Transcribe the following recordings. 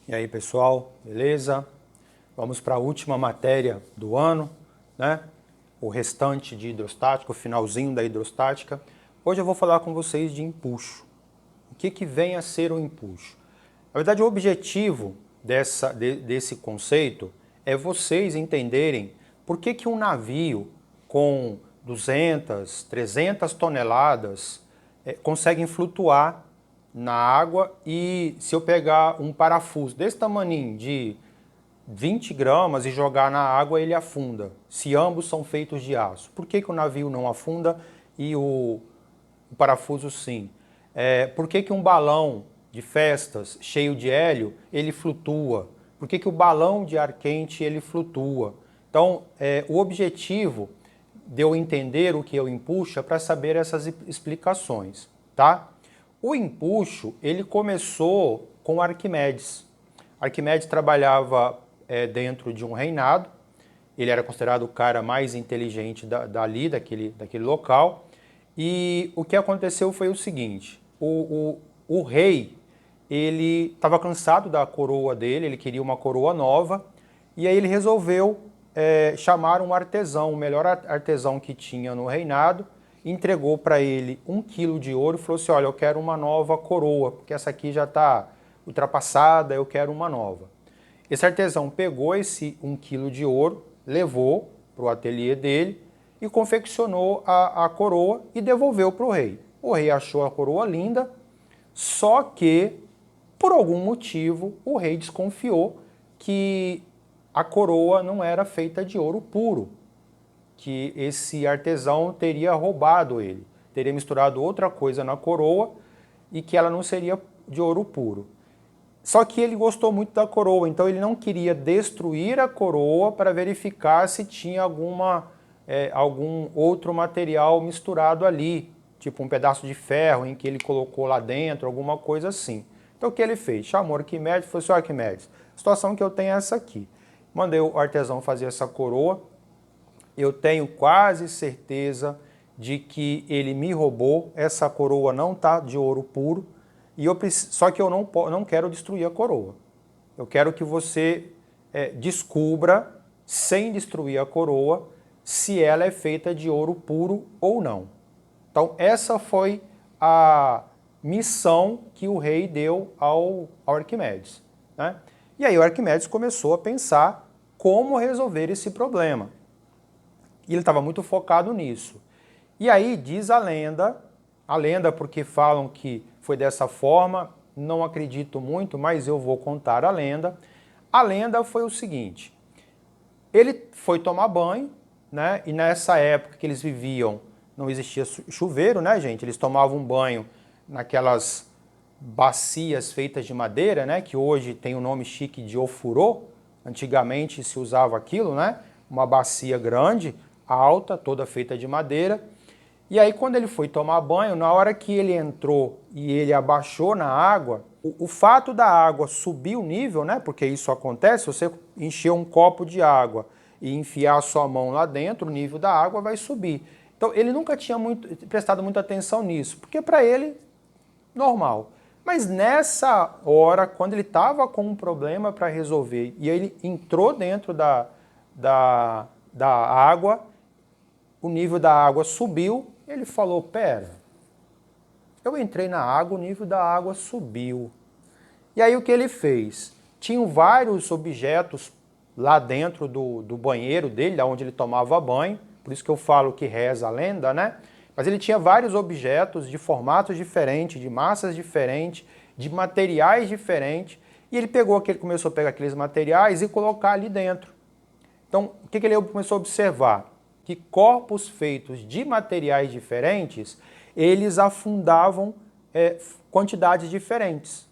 E aí, pessoal, beleza? Vamos para a última matéria do ano, né? O restante de hidrostática, o finalzinho da hidrostática. Hoje eu vou falar com vocês de empuxo. O que vem a ser o empuxo? Na verdade, o objetivo desse conceito é vocês entenderem por que um navio com 200, 300 toneladas consegue flutuar na água, e se eu pegar um parafuso desse tamaninho de 20 gramas e jogar na água, ele afunda, se ambos são feitos de aço. Por que o navio não afunda e o parafuso sim? Por que um balão de festas cheio de hélio, ele flutua? Por que o balão de ar quente, ele flutua? Então, o objetivo de eu entender o que é o empuxo é para saber essas explicações, tá? O empuxo, ele começou com Arquimedes. Arquimedes trabalhava dentro de um reinado, ele era considerado o cara mais inteligente daquele local, e o que aconteceu foi o seguinte: o rei, ele estava cansado da coroa dele, ele queria uma coroa nova, e aí ele resolveu chamar um artesão, o melhor artesão que tinha no reinado, entregou para ele 1 quilo de ouro e falou assim: olha, eu quero uma nova coroa, porque essa aqui já está ultrapassada, eu quero uma nova. Esse artesão pegou esse 1 quilo de ouro, levou para o ateliê dele e confeccionou a coroa e devolveu para o rei. O rei achou a coroa linda, só que, por algum motivo, o rei desconfiou que a coroa não era feita de ouro puro, que esse artesão teria roubado ele, teria misturado outra coisa na coroa e que ela não seria de ouro puro. Só que ele gostou muito da coroa, então ele não queria destruir a coroa para verificar se tinha algum outro material misturado ali, tipo um pedaço de ferro em que ele colocou lá dentro, alguma coisa assim. Então o que ele fez? Chamou Arquimedes e falou assim: Arquimedes, a situação que eu tenho é essa aqui. Mandei o artesão fazer essa coroa, eu tenho quase certeza de que ele me roubou, essa coroa não está de ouro puro, só que eu não quero destruir a coroa. Eu quero que você descubra, sem destruir a coroa, se ela é feita de ouro puro ou não. Então essa foi a missão que o rei deu ao Arquimedes, né? E aí o Arquimedes começou a pensar como resolver esse problema. E ele estava muito focado nisso. E aí diz a lenda porque falam que foi dessa forma, não acredito muito, mas eu vou contar a lenda. A lenda foi o seguinte: ele foi tomar banho, né? E nessa época que eles viviam, não existia chuveiro, né, gente? Eles tomavam banho naquelas bacias feitas de madeira, né? Que hoje tem o nome chique de ofurô. Antigamente se usava aquilo, né? Uma bacia grande, alta, toda feita de madeira. E aí quando ele foi tomar banho, na hora que ele entrou e ele abaixou na água, o fato da água subir o nível, né? Porque isso acontece, você encher um copo de água e enfiar a sua mão lá dentro, o nível da água vai subir. Então ele nunca tinha prestado muita atenção nisso, porque para ele, normal. Mas nessa hora, quando ele estava com um problema para resolver e ele entrou dentro da água, o nível da água subiu, ele falou: pera, eu entrei na água, o nível da água subiu. E aí o que ele fez? Tinham vários objetos lá dentro do banheiro dele, onde ele tomava banho, por isso que eu falo que reza a lenda, né? Mas ele tinha vários objetos de formatos diferentes, de massas diferentes, de materiais diferentes, e ele começou a pegar aqueles materiais e colocar ali dentro. Então, o que ele começou a observar? Que corpos feitos de materiais diferentes, eles afundavam quantidades diferentes.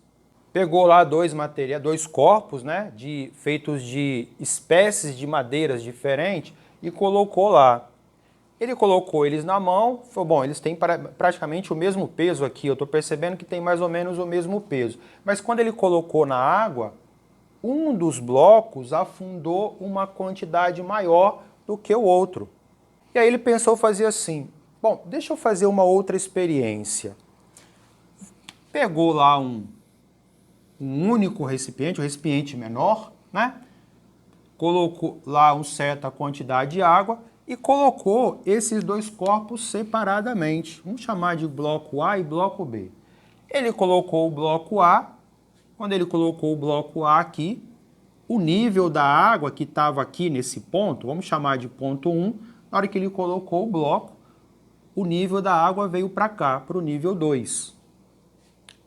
Pegou lá dois corpos, né, feitos de espécies de madeiras diferentes e colocou lá. Ele colocou eles na mão, falou: bom, eles têm praticamente o mesmo peso aqui, eu estou percebendo que tem mais ou menos o mesmo peso. Mas quando ele colocou na água, um dos blocos afundou uma quantidade maior do que o outro. E aí ele pensou fazer assim: bom, deixa eu fazer uma outra experiência. Pegou lá um único recipiente, um recipiente menor, né? Colocou lá uma certa quantidade de água e colocou esses dois corpos separadamente. Vamos chamar de bloco A e bloco B. Ele colocou o bloco A, quando ele colocou o bloco A aqui, o nível da água que estava aqui nesse ponto, vamos chamar de ponto 1, na hora que ele colocou o bloco, o nível da água veio para cá, para o nível 2.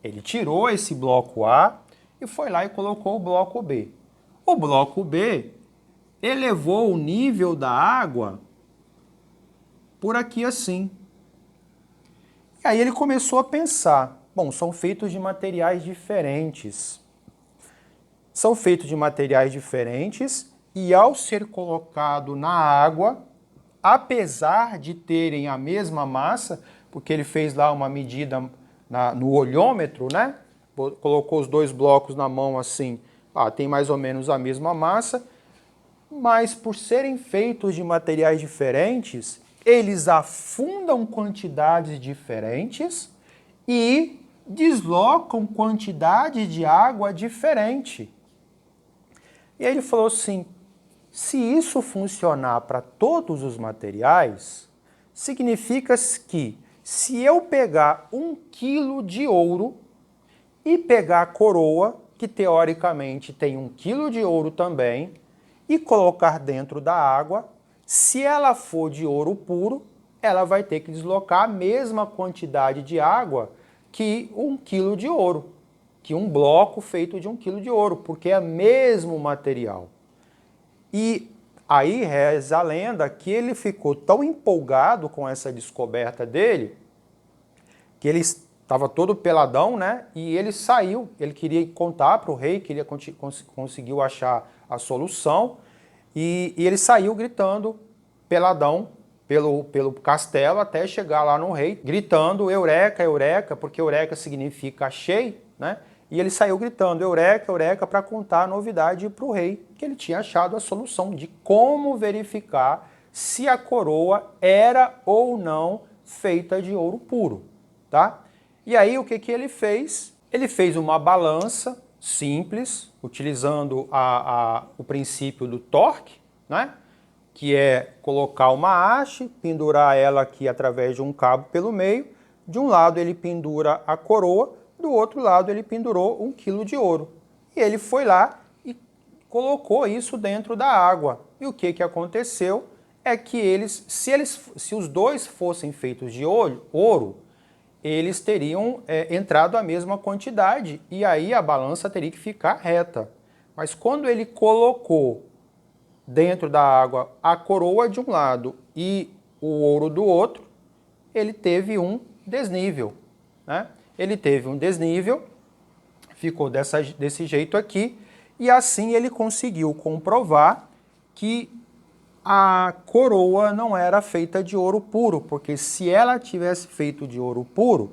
Ele tirou esse bloco A e foi lá e colocou o bloco B. O bloco B elevou o nível da água por aqui assim. E aí ele começou a pensar, bom, são feitos de materiais diferentes. São feitos de materiais diferentes e ao ser colocado na água, apesar de terem a mesma massa, porque ele fez lá uma medida no olhômetro, né? Colocou os dois blocos na mão assim, tem mais ou menos a mesma massa, mas por serem feitos de materiais diferentes, eles afundam quantidades diferentes e deslocam quantidade de água diferente. E aí ele falou assim, se isso funcionar para todos os materiais, significa que se eu pegar 1 quilo de ouro e pegar a coroa, que teoricamente tem 1 quilo de ouro também, e colocar dentro da água, se ela for de ouro puro, ela vai ter que deslocar a mesma quantidade de água que 1 quilo de ouro, que um bloco feito de 1 quilo de ouro, porque é o mesmo material. E aí reza a lenda que ele ficou tão empolgado com essa descoberta dele, que ele estava todo peladão, né? E ele saiu, ele queria contar para o rei, que ele conseguiu achar a solução, e ele saiu gritando peladão pelo castelo até chegar lá no rei, gritando Eureka, Eureka, porque Eureka significa achei, né? E ele saiu gritando Eureka, Eureka, para contar a novidade para o rei, que ele tinha achado a solução de como verificar se a coroa era ou não feita de ouro puro, tá? E aí o que ele fez? Ele fez uma balança simples, utilizando o princípio do torque, né? Que é colocar uma haste, pendurar ela aqui através de um cabo pelo meio, de um lado ele pendura a coroa, do outro lado ele pendurou 1 quilo de ouro. E ele foi lá e colocou isso dentro da água. E o que aconteceu é que se os dois fossem feitos de ouro, eles teriam entrado a mesma quantidade e aí a balança teria que ficar reta. Mas quando ele colocou dentro da água a coroa de um lado e o ouro do outro, ele teve um desnível, né? Ele teve um desnível, ficou desse jeito aqui, e assim ele conseguiu comprovar que a coroa não era feita de ouro puro, porque se ela tivesse feito de ouro puro,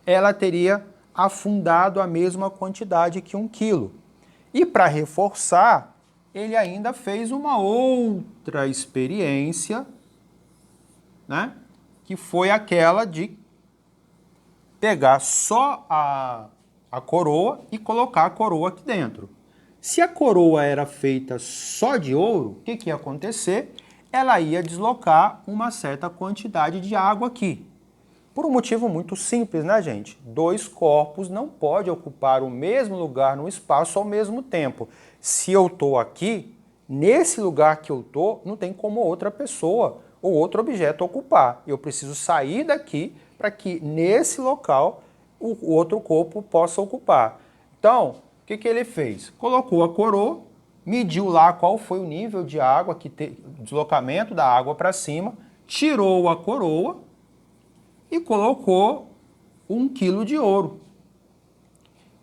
ela teria afundado a mesma quantidade que 1 quilo. E para reforçar, ele ainda fez uma outra experiência, né? Que foi aquela de pegar só a coroa e colocar a coroa aqui dentro. Se a coroa era feita só de ouro, o que ia acontecer? Ela ia deslocar uma certa quantidade de água aqui. Por um motivo muito simples, né, gente? Dois corpos não podem ocupar o mesmo lugar no espaço ao mesmo tempo. Se eu estou aqui, nesse lugar que eu estou, não tem como outra pessoa ou outro objeto ocupar. Eu preciso sair daqui para que nesse local o outro corpo possa ocupar. Então, o que ele fez? Colocou a coroa, mediu lá qual foi o nível de água, deslocamento da água para cima, tirou a coroa e colocou 1 quilo de ouro.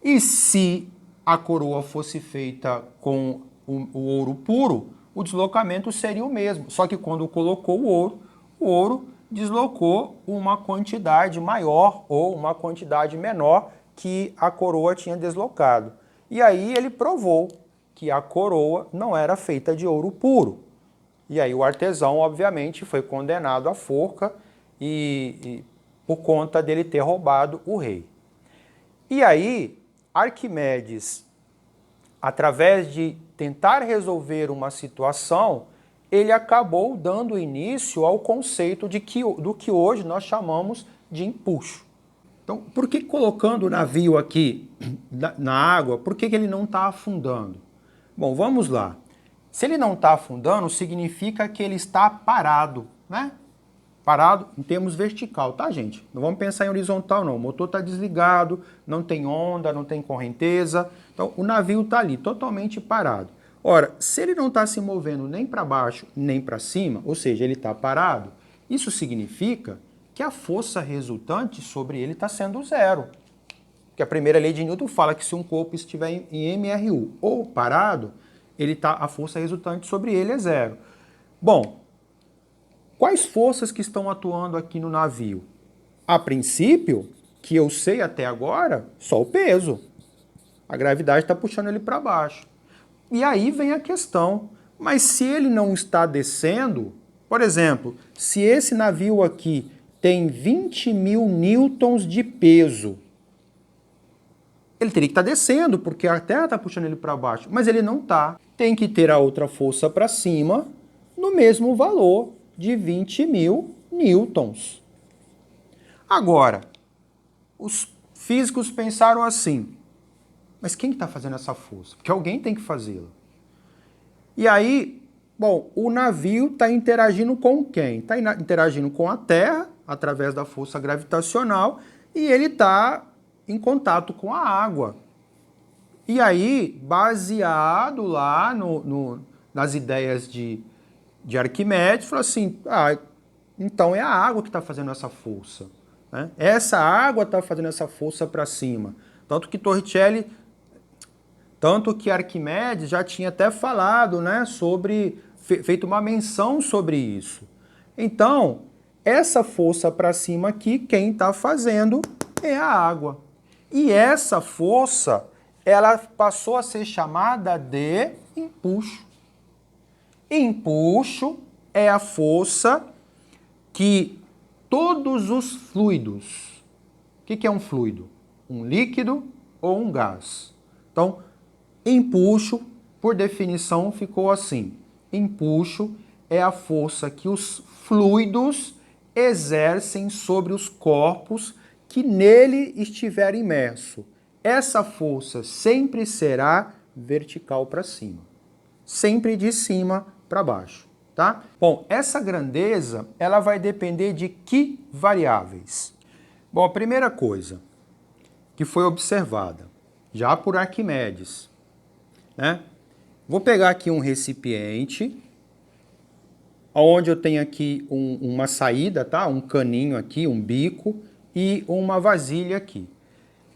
E se a coroa fosse feita com o ouro puro, o deslocamento seria o mesmo. Só que quando colocou o ouro deslocou uma quantidade maior ou uma quantidade menor que a coroa tinha deslocado. E aí ele provou que a coroa não era feita de ouro puro. E aí o artesão, obviamente, foi condenado à forca por conta dele ter roubado o rei. E aí Arquimedes, através de tentar resolver uma situação, ele acabou dando início ao conceito do que hoje nós chamamos de empuxo. Então, por que colocando o navio aqui na água, por que ele não está afundando? Bom, vamos lá. Se ele não está afundando, significa que ele está parado, né? Parado em termos vertical, tá, gente? Não vamos pensar em horizontal, não. O motor está desligado, não tem onda, não tem correnteza. Então, o navio está ali, totalmente parado. Ora, se ele não está se movendo nem para baixo, nem para cima, ou seja, ele está parado, isso significa que a força resultante sobre ele está sendo zero. Porque a primeira lei de Newton fala que se um corpo estiver em MRU ou parado, a força resultante sobre ele é zero. Bom, quais forças que estão atuando aqui no navio? A princípio, que eu sei até agora, só o peso. A gravidade está puxando ele para baixo. E aí vem a questão, mas se ele não está descendo, por exemplo, se esse navio aqui tem 20.000 newtons de peso, ele teria que estar descendo, porque a Terra está puxando ele para baixo, mas ele não está. Tem que ter a outra força para cima no mesmo valor de 20.000 newtons. Agora, os físicos pensaram assim, mas quem está fazendo essa força? Porque alguém tem que fazê-la. E aí, bom, o navio está interagindo com quem? Está interagindo com a Terra, através da força gravitacional, e ele está em contato com a água. E aí, baseado lá nas ideias de Arquimedes, falou assim, então é a água que está fazendo essa força. Né? Essa água está fazendo essa força para cima. Tanto que Arquimedes já tinha até falado, né, feito uma menção sobre isso. Então, essa força para cima aqui, quem está fazendo é a água. E essa força, ela passou a ser chamada de empuxo. Empuxo é a força que todos os fluidos... O que é um fluido? Um líquido ou um gás? Então, empuxo, por definição, ficou assim. Empuxo é a força que os fluidos exercem sobre os corpos que nele estiver imerso. Essa força sempre será vertical para cima. Sempre de cima para baixo, tá? Bom, essa grandeza, ela vai depender de que variáveis? Bom, a primeira coisa que foi observada, já por Arquimedes, né? Vou pegar aqui um recipiente, onde eu tenho aqui uma saída, tá? Um caninho aqui, um bico e uma vasilha aqui.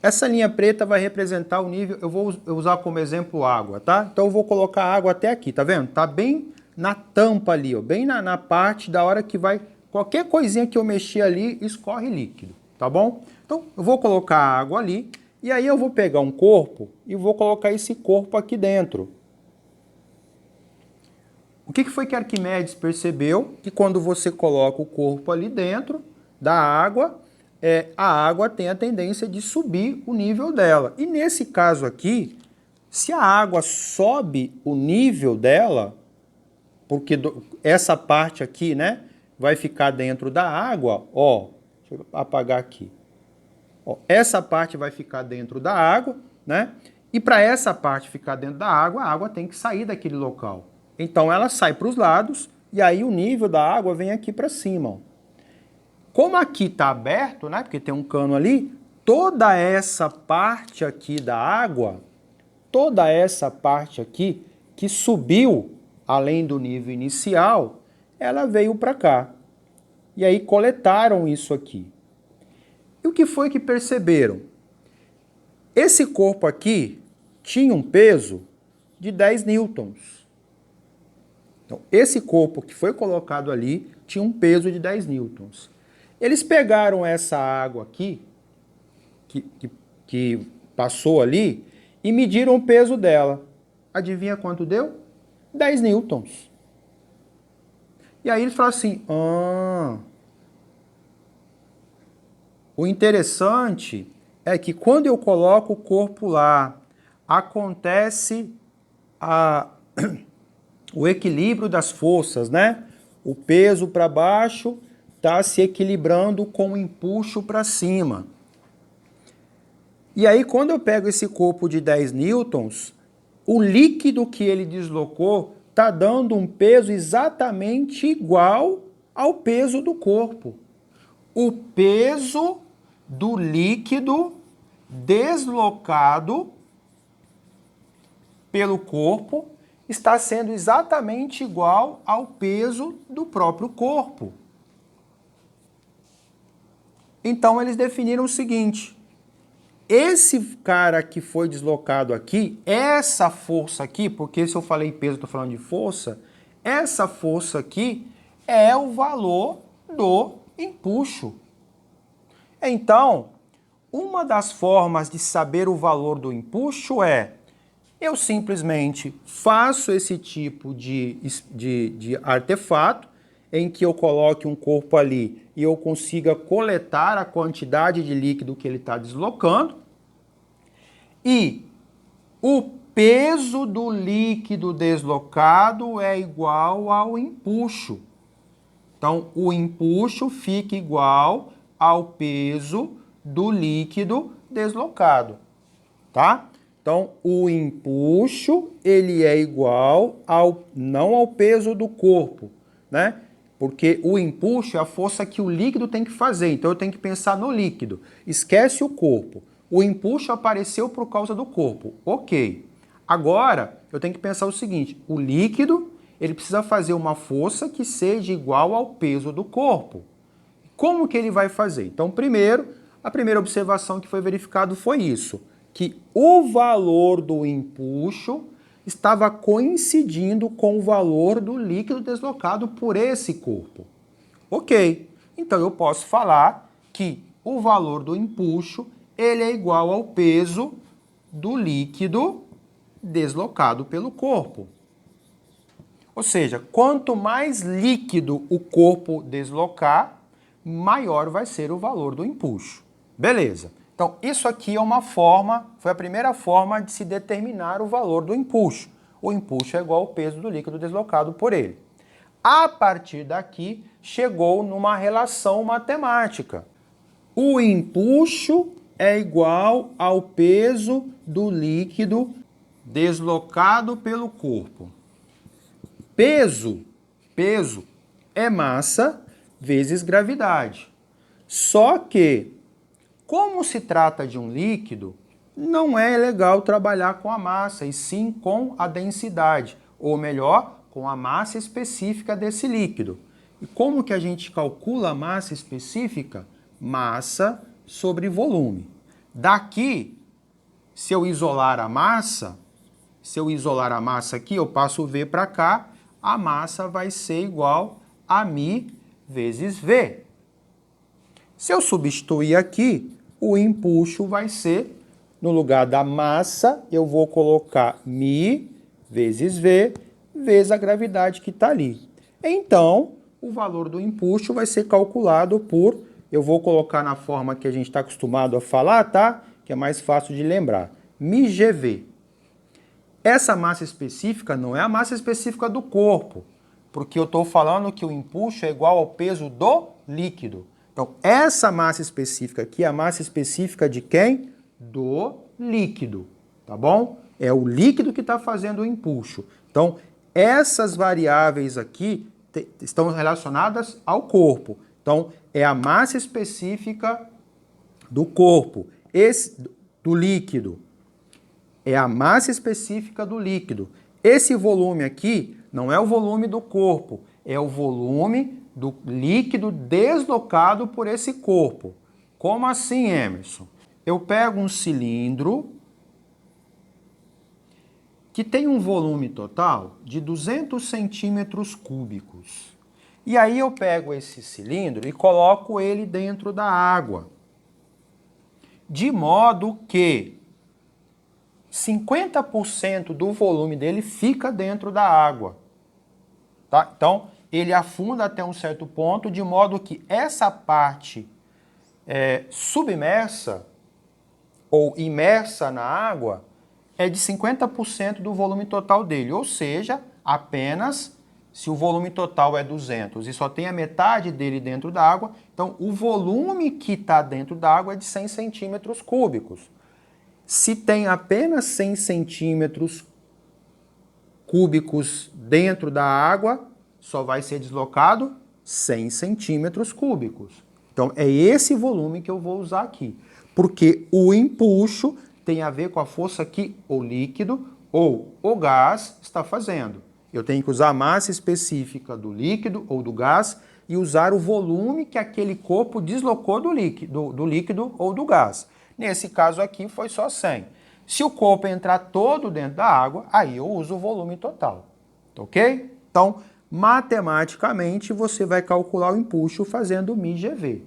Essa linha preta vai representar o nível, eu vou usar como exemplo água, tá? Então eu vou colocar água até aqui, tá vendo? Tá bem na tampa ali, ó, bem na parte da hora que vai, qualquer coisinha que eu mexer ali, escorre líquido, tá bom? Então eu vou colocar água ali, e aí eu vou pegar um corpo e vou colocar esse corpo aqui dentro. O que foi que Arquimedes percebeu? Que quando você coloca o corpo ali dentro da água, a água tem a tendência de subir o nível dela. E nesse caso aqui, se a água sobe o nível dela, porque essa parte aqui, né, vai ficar dentro da água, ó, deixa eu apagar aqui. Ó, essa parte vai ficar dentro da água, né? E para essa parte ficar dentro da água, a água tem que sair daquele local. Então ela sai para os lados e aí o nível da água vem aqui para cima, ó. Como aqui está aberto, né, porque tem um cano ali, toda essa parte aqui da água, toda essa parte aqui que subiu além do nível inicial, ela veio para cá. E aí coletaram isso aqui. E o que foi que perceberam? Esse corpo aqui tinha um peso de 10 newtons. Então, esse corpo que foi colocado ali tinha um peso de 10 newtons. Eles pegaram essa água aqui, que passou ali, e mediram o peso dela. Adivinha quanto deu? 10 newtons. E aí eles falaram assim, o interessante é que quando eu coloco o corpo lá, acontece o equilíbrio das forças, né? O peso para baixo está se equilibrando com o empuxo para cima. E aí, quando eu pego esse corpo de 10 newtons, o líquido que ele deslocou está dando um peso exatamente igual ao peso do corpo. O peso do líquido deslocado pelo corpo está sendo exatamente igual ao peso do próprio corpo. Então, eles definiram o seguinte: esse cara que foi deslocado aqui, essa força aqui, porque se eu falei peso, eu estou falando de força, essa força aqui é o valor do empuxo. Então, uma das formas de saber o valor do empuxo é eu simplesmente faço esse tipo de artefato em que eu coloque um corpo ali e eu consiga coletar a quantidade de líquido que ele está deslocando. E o peso do líquido deslocado é igual ao empuxo. Então, o empuxo fica igual ao peso do líquido deslocado, tá? Então, o empuxo, ele é igual não ao peso do corpo, né? Porque o empuxo é a força que o líquido tem que fazer. Então, eu tenho que pensar no líquido. Esquece o corpo. O empuxo apareceu por causa do corpo. Ok. Agora, eu tenho que pensar o seguinte. O líquido, ele precisa fazer uma força que seja igual ao peso do corpo. Como que ele vai fazer? Então, primeiro, a primeira observação que foi verificado foi isso, que o valor do empuxo estava coincidindo com o valor do líquido deslocado por esse corpo. Ok, então eu posso falar que o valor do empuxo ele é igual ao peso do líquido deslocado pelo corpo. Ou seja, quanto mais líquido o corpo deslocar, maior vai ser o valor do empuxo. Beleza. Então, isso aqui é uma forma, foi a primeira forma de se determinar o valor do empuxo. O empuxo é igual ao peso do líquido deslocado por ele. A partir daqui, chegou numa relação matemática. O empuxo é igual ao peso do líquido deslocado pelo corpo. Peso é massa vezes gravidade. Só que, como se trata de um líquido, não é legal trabalhar com a massa, e sim com a densidade, ou melhor, com a massa específica desse líquido. E como que a gente calcula a massa específica? Massa sobre volume. Daqui, se eu isolar a massa aqui, eu passo o V para cá, a massa vai ser igual a μ vezes V. Se eu substituir aqui, o empuxo vai ser, no lugar da massa, eu vou colocar μ vezes V, vezes a gravidade que está ali. Então, o valor do empuxo vai ser calculado por, eu vou colocar na forma que a gente está acostumado a falar, tá? Que é mais fácil de lembrar. μGV. Essa massa específica não é a massa específica do corpo, porque eu estou falando que o empuxo é igual ao peso do líquido. Então, essa massa específica aqui é a massa específica de quem? Do líquido, tá bom? É o líquido que está fazendo o empuxo. Então, essas variáveis aqui estão relacionadas ao corpo. Então, é a massa específica do corpo, do líquido. É a massa específica do líquido. Esse volume aqui não é o volume do corpo, é o volume do líquido deslocado por esse corpo. Como assim, Emerson? Eu pego um cilindro que tem um volume total de 200 centímetros cúbicos. E aí eu pego esse cilindro e coloco ele dentro da água. De modo que 50% do volume dele fica dentro da água. Tá? Então, ele afunda até um certo ponto, de modo que essa parte submersa, ou imersa na água, é de 50% do volume total dele, ou seja, apenas se o volume total é 200 e só tem a metade dele dentro da água, então o volume que está dentro da água é de 100 centímetros cúbicos. Se tem apenas 100 centímetros cúbicos dentro da água, só vai ser deslocado 100 centímetros cúbicos. Então é esse volume que eu vou usar aqui, porque o empuxo tem a ver com a força que o líquido ou o gás está fazendo. Eu tenho que usar a massa específica do líquido ou do gás e usar o volume que aquele corpo deslocou do líquido ou do gás. Nesse caso aqui foi só 100. Se o corpo entrar todo dentro da água, aí eu uso o volume total. Ok? Então, matematicamente, você vai calcular o empuxo fazendo o μGV.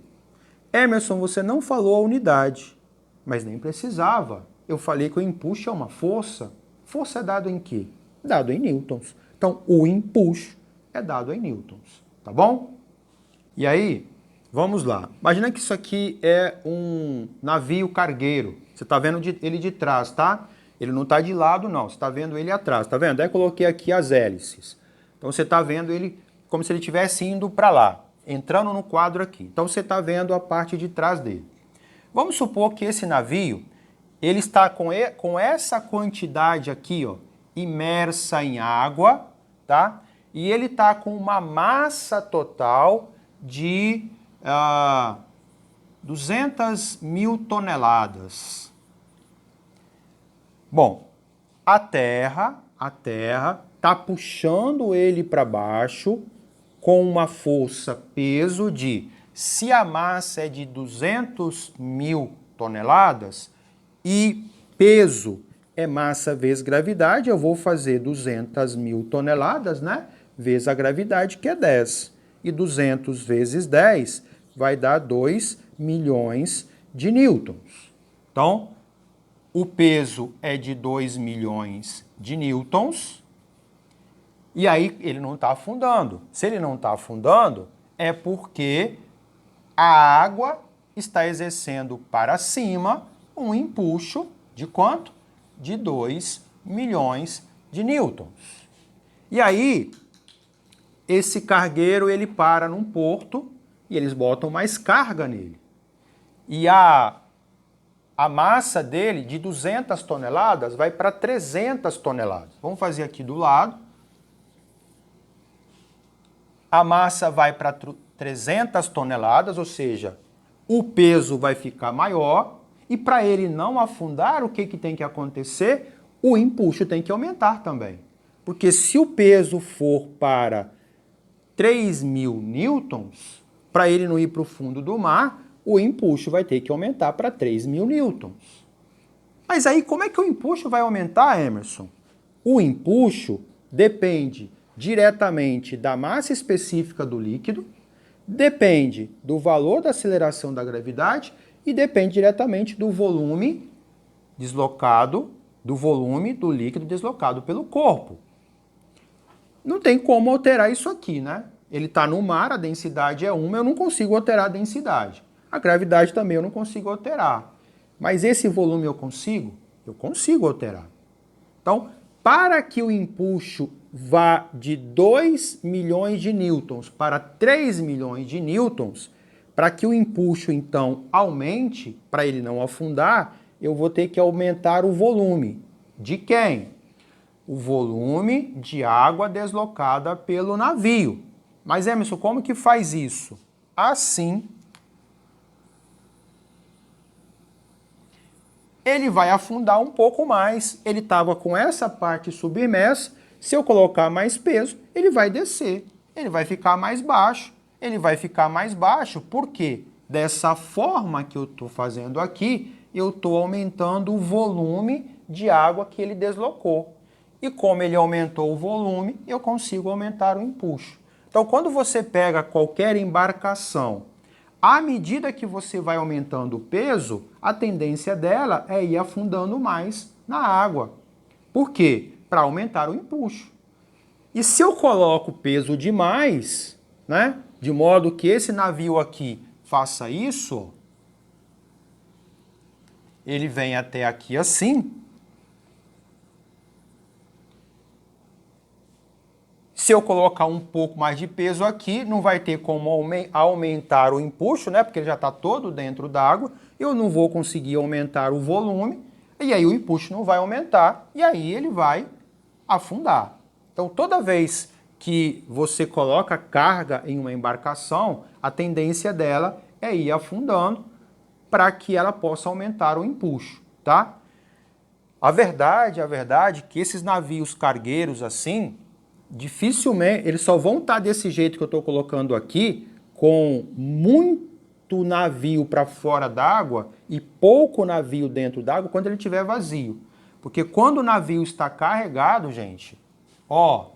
Emerson, você não falou a unidade. Mas nem precisava. Eu falei que o empuxo é uma força. Força é dado em quê? Dado em newtons. Então, o empuxo é dado em newtons. Tá bom? E aí, vamos lá. Imagina que isso aqui é um navio cargueiro. Você está vendo ele de trás, tá? Ele não está de lado, não. Você está vendo ele atrás, tá vendo? Aí eu coloquei aqui as hélices. Então, você está vendo ele como se ele estivesse indo para lá, entrando no quadro aqui. Então, você está vendo a parte de trás dele. Vamos supor que esse navio, ele está com essa quantidade aqui, ó, imersa em água, tá? E ele está com uma massa total de 200 mil toneladas. Bom, a Terra está puxando ele para baixo com uma força, peso de... Se a massa é de 200 mil toneladas e peso é massa vezes gravidade, eu vou fazer 200 mil toneladas, né? Vezes a gravidade, que é 10. E 200 vezes 10 vai dar 2 milhões de newtons. Então, o peso é de 2 milhões de newtons e aí ele não está afundando. Se ele não está afundando, é porque a água está exercendo para cima um empuxo de quanto? De 2 milhões de newtons. E aí, esse cargueiro ele para num porto e eles botam mais carga nele. E a massa dele, de 200 toneladas, vai para 300 toneladas. Vamos fazer aqui do lado. A massa vai para 300 toneladas, ou seja, o peso vai ficar maior e para ele não afundar, o que tem que acontecer? O empuxo tem que aumentar também. Porque se o peso for para 3.000 newtons, para ele não ir para o fundo do mar, o empuxo vai ter que aumentar para 3.000 newtons. Mas aí como é que o empuxo vai aumentar, Emerson? O empuxo depende diretamente da massa específica do líquido, depende do valor da aceleração da gravidade e depende diretamente do volume deslocado, do volume do líquido deslocado pelo corpo. Não tem como alterar isso aqui, né? Ele está no mar, a densidade é 1, eu não consigo alterar a densidade. A gravidade também eu não consigo alterar. Mas esse volume eu consigo? Eu consigo alterar. Então, para que o empuxo vá de 2 milhões de newtons para 3 milhões de newtons, para que o empuxo, então, aumente, para ele não afundar, eu vou ter que aumentar o volume. De quem? O volume de água deslocada pelo navio. Mas, Emerson, como que faz isso? Assim, ele vai afundar um pouco mais. Ele estava com essa parte submersa. Se eu colocar mais peso, ele vai descer. Ele vai ficar mais baixo. Ele vai ficar mais baixo porque dessa forma que eu estou fazendo aqui, eu estou aumentando o volume de água que ele deslocou. E como ele aumentou o volume, eu consigo aumentar o empuxo. Então, quando você pega qualquer embarcação, à medida que você vai aumentando o peso, a tendência dela é ir afundando mais na água. Por quê? Para aumentar o empuxo. E se eu coloco peso demais, né, de modo que esse navio aqui faça isso, ele vem até aqui assim. Se eu colocar um pouco mais de peso aqui, não vai ter como aumentar o empuxo, né? Porque ele já está todo dentro d'água. Eu não vou conseguir aumentar o volume, e aí o empuxo não vai aumentar, e aí ele vai afundar. Então, toda vez que você coloca carga em uma embarcação, a tendência dela é ir afundando para que ela possa aumentar o empuxo, tá? A verdade é que esses navios cargueiros assim, dificilmente, eles só vão estar desse jeito que eu estou colocando aqui, com muito navio para fora d'água e pouco navio dentro d'água quando ele estiver vazio. Porque quando o navio está carregado, gente, ó,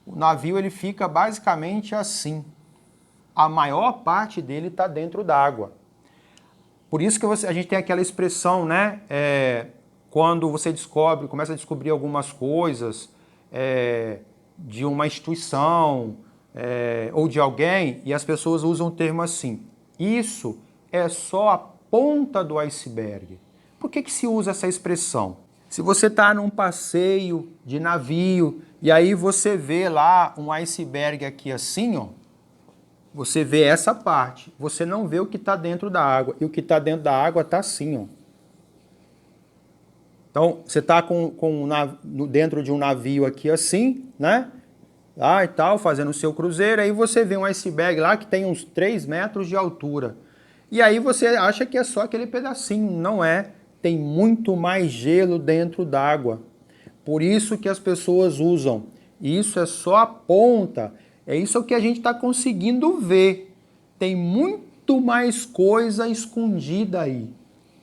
o navio ele fica basicamente assim. A maior parte dele está dentro d'água. Por isso que a gente tem aquela expressão, né? Quando você começa a descobrir algumas coisas de uma instituição ou de alguém, e as pessoas usam o termo assim: isso é só a ponta do iceberg. Por que se usa essa expressão? Se você está num passeio de navio e aí você vê lá um iceberg aqui assim, ó, você vê essa parte, você não vê o que está dentro da água, e o que está dentro da água está assim, ó. Então, você está dentro de um navio aqui assim, né? Lá e tal, fazendo o seu cruzeiro, aí você vê um iceberg lá que tem uns 3 metros de altura. E aí você acha que é só aquele pedacinho, não é. Tem muito mais gelo dentro d'água. Por isso que as pessoas usam. Isso é só a ponta. É isso que a gente está conseguindo ver. Tem muito mais coisa escondida aí.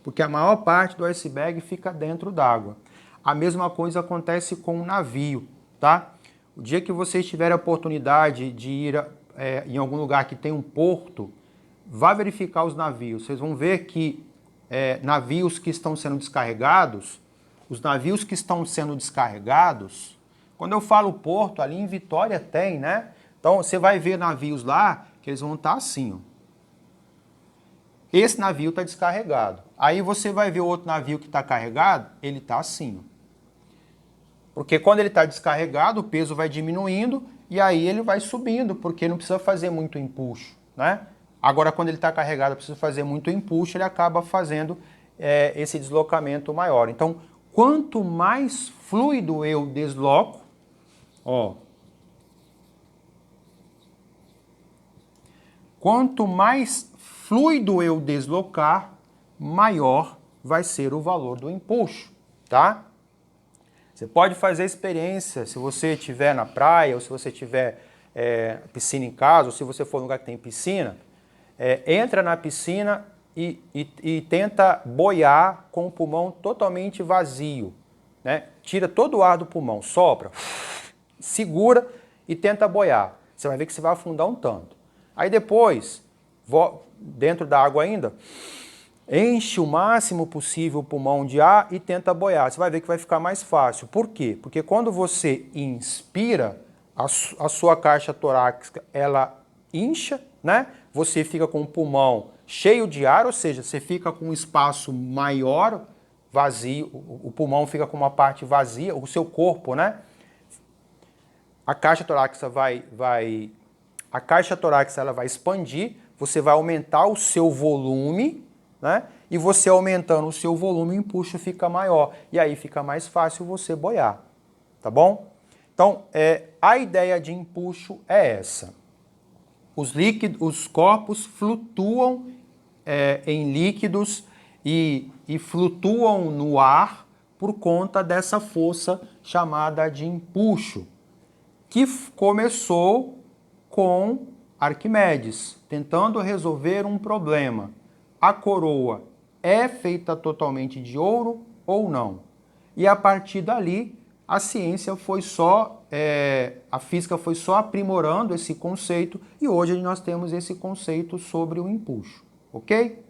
Porque a maior parte do iceberg fica dentro d'água. A mesma coisa acontece com o navio, tá? O dia que vocês tiverem a oportunidade de ir em algum lugar que tem um porto, vá verificar os navios. Vocês vão ver que navios que estão sendo descarregados, os navios que estão sendo descarregados, quando eu falo porto, ali em Vitória tem, né? Então você vai ver navios lá que eles vão estar assim, ó. Esse navio está descarregado. Aí você vai ver o outro navio que está carregado, ele está assim, ó. Porque quando ele está descarregado, o peso vai diminuindo e aí ele vai subindo, porque não precisa fazer muito empuxo, né? Agora, quando ele está carregado, precisa fazer muito empuxo, ele acaba fazendo esse deslocamento maior. Então, quanto mais fluido eu desloco, ó, quanto mais fluido eu deslocar, maior vai ser o valor do empuxo, tá? Você pode fazer a experiência, se você estiver na praia, ou se você tiver piscina em casa, ou se você for num lugar que tem piscina, entra na piscina e tenta boiar com o pulmão totalmente vazio, né? Tira todo o ar do pulmão, sopra, segura e tenta boiar. Você vai ver que você vai afundar um tanto. Aí depois, dentro da água ainda, enche o máximo possível o pulmão de ar e tenta boiar. Você vai ver que vai ficar mais fácil. Por quê? Porque quando você inspira, a sua caixa torácica, ela incha, né? Você fica com o pulmão cheio de ar, ou seja, você fica com um espaço maior, vazio, o pulmão fica com uma parte vazia, o seu corpo, né? A caixa torácica ela vai expandir, você vai aumentar o seu volume, né? E você aumentando o seu volume, o empuxo fica maior. E aí fica mais fácil você boiar, tá bom? Então, a ideia de empuxo é essa. Os corpos flutuam em líquidos e flutuam no ar por conta dessa força chamada de empuxo, que começou com Arquimedes, tentando resolver um problema. A coroa é feita totalmente de ouro ou não? E a partir dali, a ciência foi só, a física foi só aprimorando esse conceito e hoje nós temos esse conceito sobre o empuxo, ok?